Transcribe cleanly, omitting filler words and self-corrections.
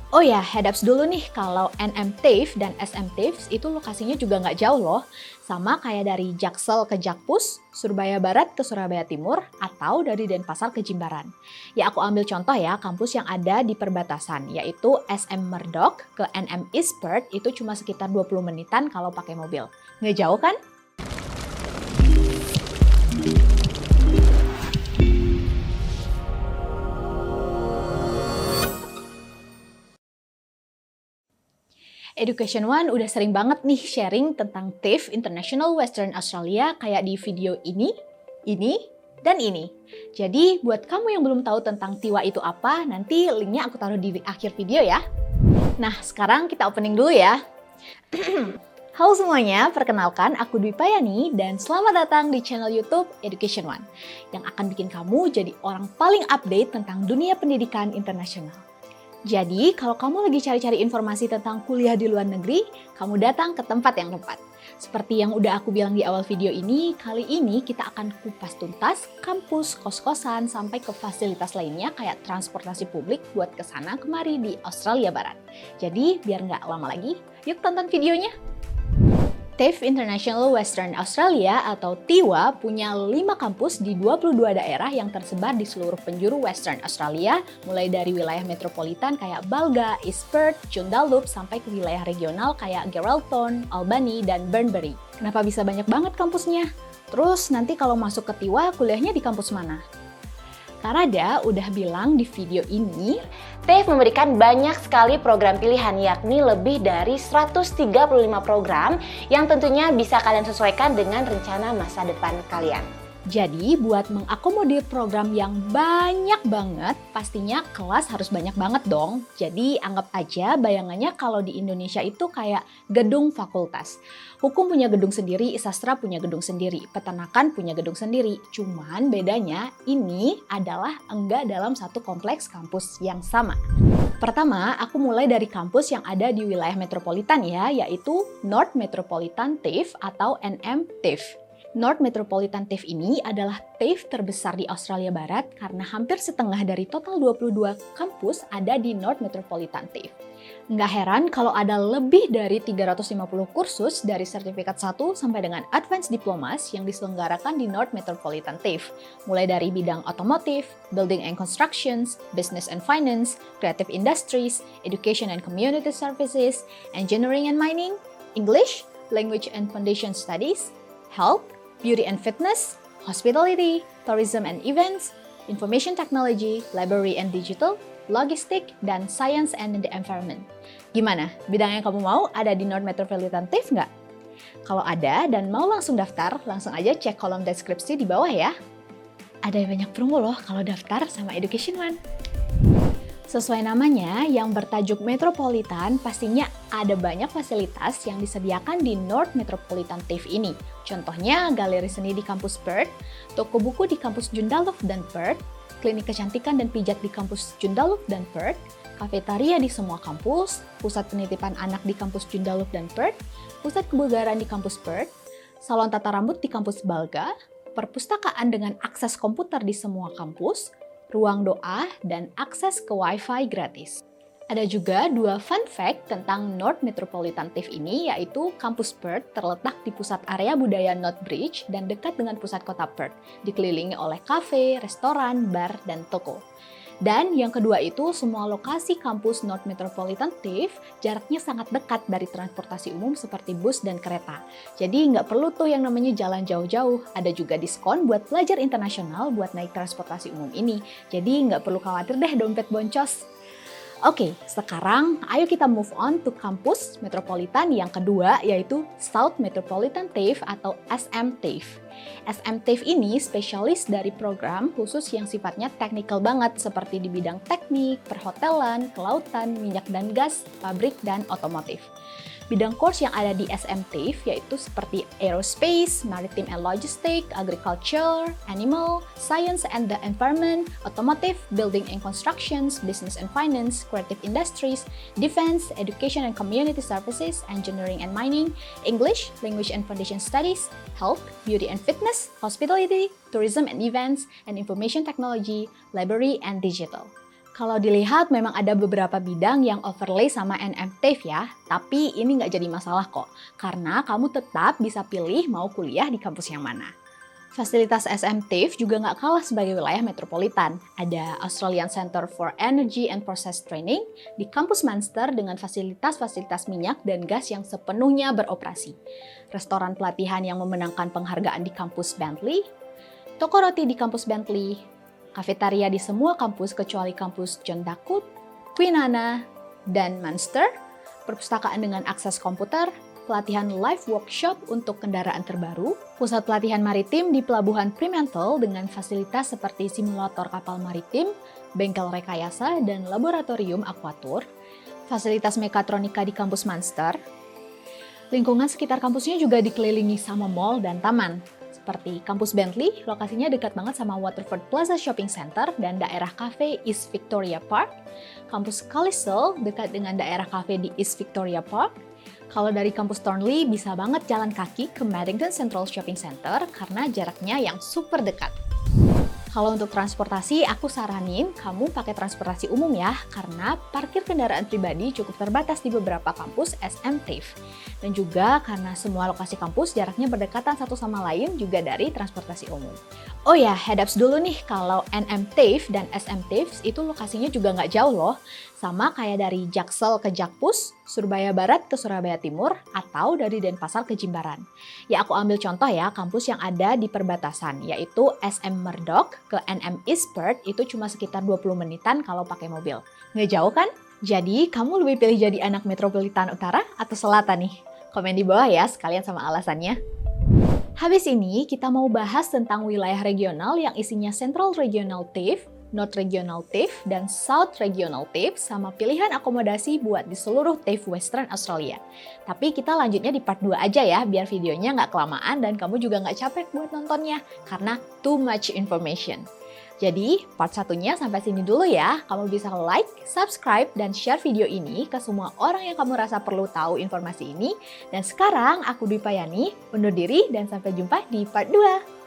Oh ya, heads dulu nih, kalau NM TAFE dan SM TAFE itu lokasinya juga nggak jauh loh. Sama kayak dari Jaksel ke Jakpus, Surabaya Barat ke Surabaya Timur, atau dari Denpasar ke Jimbaran. Ya aku ambil contoh ya, kampus yang ada di perbatasan, yaitu SM Merdok ke NM Eastport itu cuma sekitar 20 menitan kalau pakai mobil. Nggak jauh kan? Education One udah sering banget nih sharing tentang TAFE International Western Australia kayak di video ini, dan ini. Jadi buat kamu yang belum tahu tentang TIWA itu apa, nanti linknya aku taruh di akhir video ya. Nah sekarang kita opening dulu ya. Halo semuanya, perkenalkan aku Dwi Payani dan selamat datang di channel YouTube Education One yang akan bikin kamu jadi orang paling update tentang dunia pendidikan internasional. Jadi, kalau kamu lagi cari-cari informasi tentang kuliah di luar negeri, kamu datang ke tempat yang tepat. Seperti yang udah aku bilang di awal video ini, kali ini kita akan kupas tuntas kampus, kos-kosan, sampai ke fasilitas lainnya kayak transportasi publik buat kesana kemari di Australia Barat. Jadi, biar nggak lama lagi, yuk tonton videonya! TAFE International Western Australia atau TIWA punya 5 kampus di 22 daerah yang tersebar di seluruh penjuru Western Australia, mulai dari wilayah metropolitan kayak Balga, East Perth, Joondalup, sampai ke wilayah regional kayak Geraldton, Albany, dan Bunbury. Kenapa bisa banyak banget kampusnya? Terus nanti kalau masuk ke TIWA, kuliahnya di kampus mana? Karada udah bilang di video ini, TAFE memberikan banyak sekali program pilihan, yakni lebih dari 135 program yang tentunya bisa kalian sesuaikan dengan rencana masa depan kalian. Jadi buat mengakomodir program yang banyak banget, pastinya kelas harus banyak banget dong. Jadi anggap aja bayangannya kalau di Indonesia itu kayak gedung fakultas. Hukum punya gedung sendiri, sastra punya gedung sendiri, peternakan punya gedung sendiri. Cuman bedanya ini adalah enggak dalam satu kompleks kampus yang sama. Pertama, aku mulai dari kampus yang ada di wilayah metropolitan ya, yaitu North Metropolitan TAFE atau NM TAFE. North Metropolitan TAFE ini adalah TAFE terbesar di Australia Barat karena hampir setengah dari total 22 kampus ada di North Metropolitan TAFE. Nggak heran kalau ada lebih dari 350 kursus dari sertifikat 1 sampai dengan Advanced Diplomas yang diselenggarakan di North Metropolitan TAFE, mulai dari bidang otomotif, building and constructions, business and finance, creative industries, education and community services, engineering and mining, English, language and foundation studies, health, beauty and fitness, hospitality, tourism and events, information technology, library and digital, logistik, dan science and the environment. Gimana? Bidang yang kamu mau ada di North Metropolitan TAFE nggak? Kalau ada dan mau langsung daftar, langsung aja cek kolom deskripsi di bawah ya. Ada banyak promo loh kalau daftar sama Education One. Sesuai namanya, yang bertajuk Metropolitan pastinya ada banyak fasilitas yang disediakan di North Metropolitan TAFE ini. Contohnya, galeri seni di kampus Perth, toko buku di kampus Joondalup dan Perth, klinik kecantikan dan pijat di kampus Joondalup dan Perth, kafetaria di semua kampus, pusat penitipan anak di kampus Joondalup dan Perth, pusat kebugaran di kampus Perth, salon tata rambut di kampus Balga, perpustakaan dengan akses komputer di semua kampus, ruang doa, dan akses ke Wi-Fi gratis. Ada juga 2 fun fact tentang North Metropolitan TAFE ini, yaitu kampus Perth terletak di pusat area budaya North Bridge dan dekat dengan pusat kota Perth, dikelilingi oleh kafe, restoran, bar, dan toko. Dan yang kedua itu, semua lokasi kampus North Metropolitan TAFE jaraknya sangat dekat dari transportasi umum seperti bus dan kereta. Jadi nggak perlu tuh yang namanya jalan jauh-jauh. Ada juga diskon buat pelajar internasional buat naik transportasi umum ini. Jadi nggak perlu khawatir deh dompet boncos. Oke, sekarang ayo kita move on to kampus metropolitan yang kedua, yaitu South Metropolitan TAFE atau SM TAFE. SM TAFE ini spesialis dari program khusus yang sifatnya teknikal banget seperti di bidang teknik, perhotelan, kelautan, minyak dan gas, pabrik, dan otomotif. Bidang course yang ada di SM TAFE yaitu seperti Aerospace, Maritime and Logistics, Agriculture, Animal, Science and the Environment, Automotive, Building and Constructions, Business and Finance, Creative Industries, Defense, Education and Community Services, Engineering and Mining, English, Language and Foundation Studies, Health, Beauty and Fitness, Hospitality, Tourism and Events, and Information Technology, Library and Digital. Kalau dilihat memang ada beberapa bidang yang overlay sama NMTAF ya, tapi ini nggak jadi masalah kok, karena kamu tetap bisa pilih mau kuliah di kampus yang mana. Fasilitas SMTAF juga nggak kalah sebagai wilayah metropolitan. Ada Australian Centre for Energy and Process Training di kampus Munster dengan fasilitas-fasilitas minyak dan gas yang sepenuhnya beroperasi. Restoran pelatihan yang memenangkan penghargaan di kampus Bentley, toko roti di kampus Bentley, kafetaria di semua kampus kecuali kampus John Dakut, Kwinana, dan Munster, perpustakaan dengan akses komputer, pelatihan live workshop untuk kendaraan terbaru, pusat pelatihan maritim di Pelabuhan Fremantle dengan fasilitas seperti simulator kapal maritim, bengkel rekayasa, dan laboratorium akuatur, fasilitas mekatronika di kampus Munster. Lingkungan sekitar kampusnya juga dikelilingi sama mall dan taman. Seperti kampus Bentley, lokasinya dekat banget sama Waterford Plaza Shopping Center dan daerah cafe East Victoria Park. Kampus Calisel dekat dengan daerah cafe di East Victoria Park. Kalau dari kampus Thornley bisa banget jalan kaki ke Maddington Central Shopping Center karena jaraknya yang super dekat. Kalau untuk transportasi, aku saranin kamu pakai transportasi umum ya, karena parkir kendaraan pribadi cukup terbatas di beberapa kampus SMTAF. Dan juga karena semua lokasi kampus jaraknya berdekatan satu sama lain juga dari transportasi umum. Oh ya, heads dulu nih, kalau NMTAF dan SMTAF itu lokasinya juga nggak jauh loh. Sama kayak dari Jaksel ke Jakpus, Surabaya Barat ke Surabaya Timur, atau dari Denpasar ke Jimbaran. Ya aku ambil contoh ya, kampus yang ada di perbatasan, yaitu SM Murdoch ke NM East Perth itu cuma sekitar 20 menitan kalau pakai mobil. Nggak jauh kan? Jadi kamu lebih pilih jadi anak metropolitan utara atau selatan nih? Komen di bawah ya sekalian sama alasannya. Habis ini kita mau bahas tentang wilayah regional yang isinya Central Regional TAFE, North Regional TAFE, dan South Regional TAFE sama pilihan akomodasi buat di seluruh TAFE Western Australia. Tapi kita lanjutnya di part 2 aja ya, biar videonya nggak kelamaan dan kamu juga nggak capek buat nontonnya, karena too much information. Jadi, part satunya sampai sini dulu ya. Kamu bisa like, subscribe, dan share video ini ke semua orang yang kamu rasa perlu tahu informasi ini. Dan sekarang, aku Dwi Payani, undur diri dan sampai jumpa di part 2.